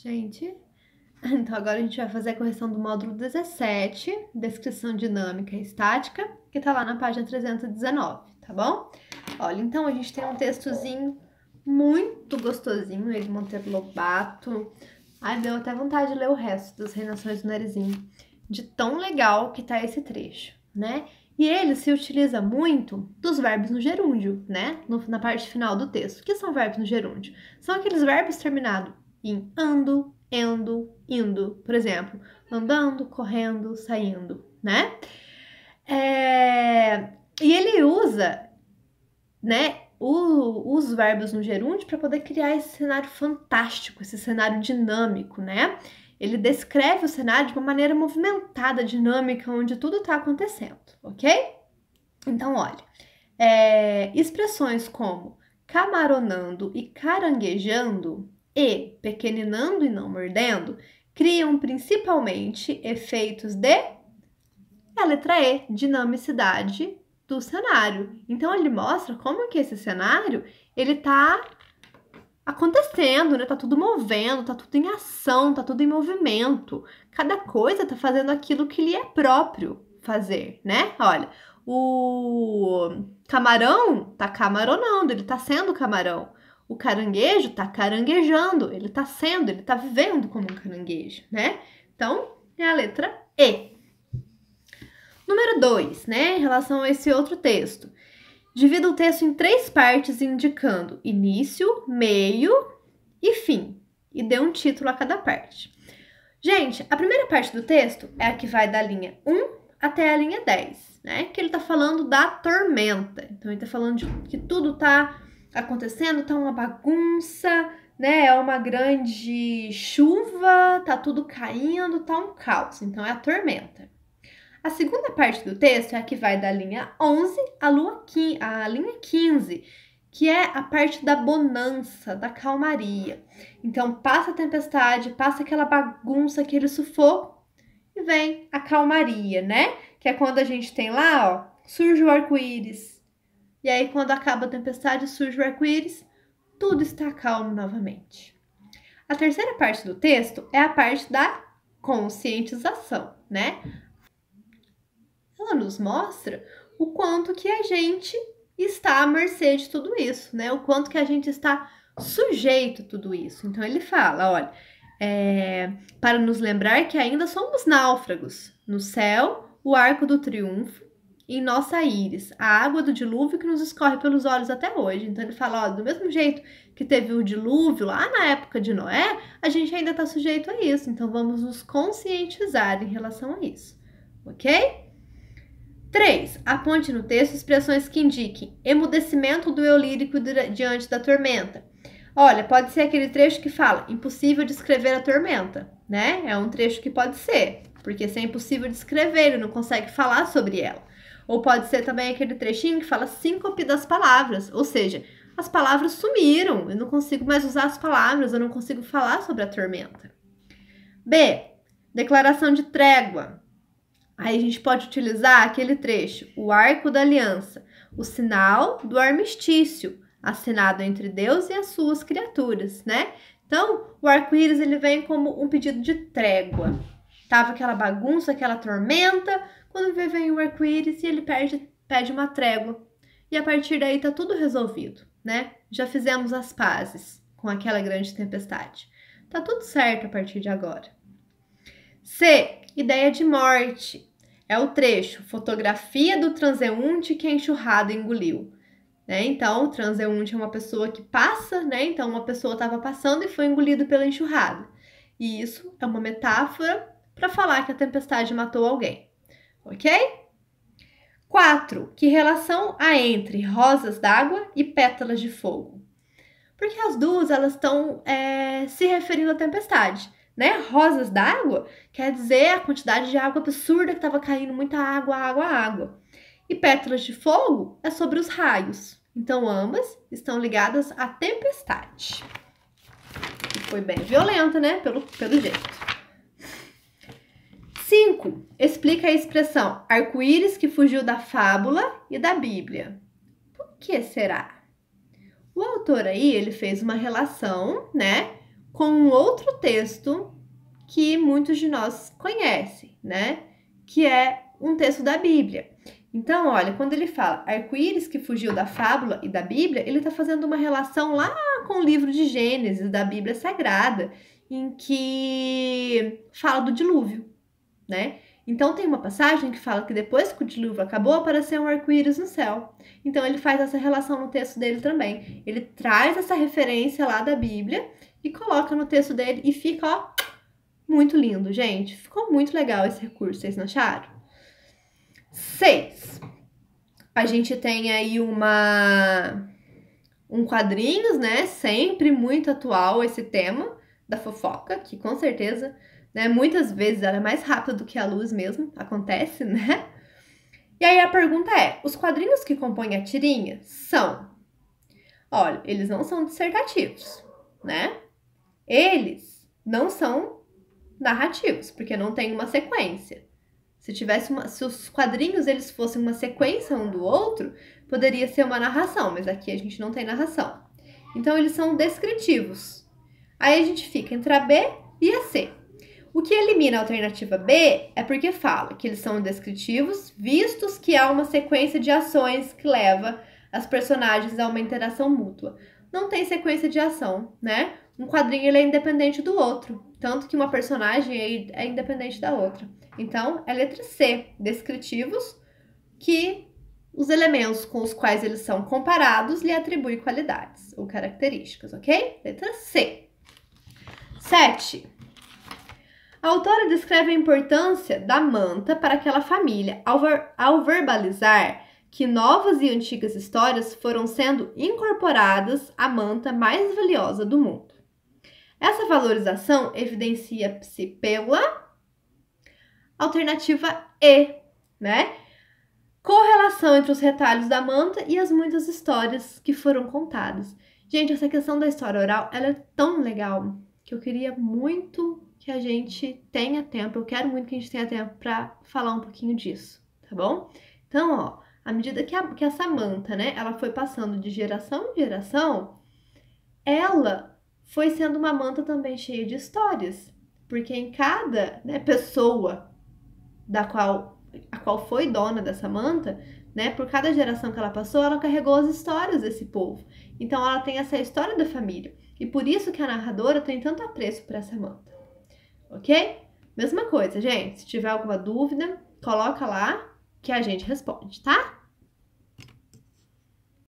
Gente, então agora a gente vai fazer a correção do módulo 17, descrição dinâmica e estática, que tá lá na página 319, tá bom? Olha, então a gente tem um textozinho muito gostosinho, ele Monteiro Lobato. Ai, deu até vontade de ler o resto das Reinações do Narizinho, de tão legal que tá esse trecho, né? E ele se utiliza muito dos verbos no gerúndio, né? Na parte final do texto. O que são verbos no gerúndio? São aqueles verbos terminados em ando, endo, indo. Por exemplo, andando, correndo, saindo, né? E ele usa, né, os verbos no gerúndio para poder criar esse cenário fantástico, esse cenário dinâmico, né? Ele descreve o cenário de uma maneira movimentada, dinâmica, onde tudo está acontecendo, ok? Então, olha, expressões como camaronando e caranguejando e pequeninando e não mordendo criam principalmente efeitos de a letra E, dinamicidade do cenário. Então, ele mostra como que esse cenário, ele tá acontecendo, né? Tá tudo movendo, tá tudo em ação, tá tudo em movimento. Cada coisa tá fazendo aquilo que lhe é próprio fazer, né? Olha, o camarão tá camaronando, ele tá sendo camarão. O caranguejo tá caranguejando, ele tá sendo, ele tá vivendo como um caranguejo, né? Então, é a letra E. Número 2, né? Em relação a esse outro texto. Divida o texto em 3 partes, indicando início, meio e fim. E dê um título a cada parte. Gente, a primeira parte do texto é a que vai da linha 1 até a linha 10, né? Que ele tá falando da tormenta. Então, ele tá falando de que tudo tá acontecendo, tá uma bagunça, né? É uma grande chuva, tá tudo caindo, tá um caos. Então, é a tormenta. A segunda parte do texto é a que vai da linha 11 à linha 15, que é a parte da bonança, da calmaria. Então, passa a tempestade, passa aquela bagunça, aquele sufoco, e vem a calmaria, né? Que é quando a gente tem lá, ó, surge o arco-íris. E aí, quando acaba a tempestade, surge o arco-íris, tudo está calmo novamente. A terceira parte do texto é a parte da conscientização, né? Ela nos mostra o quanto que a gente está à mercê de tudo isso, né? O quanto que a gente está sujeito a tudo isso. Então, ele fala, olha, para nos lembrar que ainda somos náufragos. No céu, o arco do triunfo, em nossa íris, a água do dilúvio que nos escorre pelos olhos até hoje. Então, ele fala, ó, do mesmo jeito que teve o dilúvio lá na época de Noé, a gente ainda está sujeito a isso. Então, vamos nos conscientizar em relação a isso, ok? 3. Aponte no texto expressões que indiquem emudecimento do eu lírico diante da tormenta. Olha, pode ser aquele trecho que fala impossível descrever a tormenta, né? É um trecho que pode ser, porque se é impossível descrever, ele não consegue falar sobre ela. Ou pode ser também aquele trechinho que fala síncope das palavras, ou seja, as palavras sumiram, eu não consigo mais usar as palavras, eu não consigo falar sobre a tormenta. B. Declaração de trégua. Aí a gente pode utilizar aquele trecho, o arco da aliança, o sinal do armistício, assinado entre Deus e as suas criaturas, né? Então, o arco-íris ele vem como um pedido de trégua. Tava aquela bagunça, aquela tormenta, quando vem o arco-íris e ele pede uma trégua. E a partir daí tá tudo resolvido, né? Já fizemos as pazes com aquela grande tempestade. Tá tudo certo a partir de agora. C. Ideia de morte. É o trecho, fotografia do transeunte que a enxurrada engoliu. Né? Então, o transeunte é uma pessoa que passa, né? Então, uma pessoa estava passando e foi engolida pela enxurrada. E isso é uma metáfora para falar que a tempestade matou alguém. Ok? 4. Que relação há entre rosas d'água e pétalas de fogo? Porque as duas elas estão se referindo à tempestade. Né? Rosas d'água quer dizer a quantidade de água absurda que estava caindo, muita água, água, água. E pétalas de fogo é sobre os raios. Então, ambas estão ligadas à tempestade. E foi bem violenta, né? Pelo jeito. 5. Explica a expressão arco-íris que fugiu da fábula e da Bíblia. Por que será? O autor aí, ele fez uma relação, né? com um outro texto que muitos de nós conhecem, né? Que é um texto da Bíblia. Então, olha, quando ele fala arco-íris que fugiu da fábula e da Bíblia, ele está fazendo uma relação lá com o livro de Gênesis, da Bíblia Sagrada, em que fala do dilúvio, né? Então, tem uma passagem que fala que depois que o dilúvio acabou, apareceu um arco-íris no céu. Então, ele faz essa relação no texto dele também. Ele traz essa referência lá da Bíblia e coloca no texto dele e fica, ó, muito lindo, gente. Ficou muito legal esse recurso, vocês não acharam? 6. A gente tem aí um quadrinhos, né? Sempre muito atual esse tema da fofoca, que com certeza, né, muitas vezes era mais rápido do que a luz mesmo, acontece, né? E aí a pergunta é, os quadrinhos que compõem a tirinha são... Olha, eles não são dissertativos, né? Eles não são narrativos, porque não tem uma sequência. Se os quadrinhos eles fossem uma sequência um do outro, poderia ser uma narração, mas aqui a gente não tem narração. Então, eles são descritivos. Aí a gente fica entre a B e a C. O que elimina a alternativa B é porque fala que eles são descritivos, vistos que há uma sequência de ações que leva as personagens a uma interação mútua. Não tem sequência de ação, né? Um quadrinho ele é independente do outro, tanto que uma personagem é independente da outra. Então, é letra C, descritivos, que os elementos com os quais eles são comparados lhe atribuem qualidades ou características, ok? Letra C. 7. A autora descreve a importância da manta para aquela família ao verbalizar que novas e antigas histórias foram sendo incorporadas à manta mais valiosa do mundo. Essa valorização evidencia-se pela alternativa E, né? Correlação entre os retalhos da manta e as muitas histórias que foram contadas. Gente, essa questão da história oral, ela é tão legal que eu queria muito que a gente tenha tempo, eu quero muito que a gente tenha tempo para falar um pouquinho disso, tá bom? Então, ó, à medida que essa manta, né, ela foi passando de geração em geração, ela foi sendo uma manta também cheia de histórias, porque em cada, né, pessoa a qual foi dona dessa manta, né, por cada geração que ela passou, ela carregou as histórias desse povo. Então, ela tem essa história da família. E por isso que a narradora tem tanto apreço por essa manta. Ok? Mesma coisa, gente. Se tiver alguma dúvida, coloca lá que a gente responde, tá?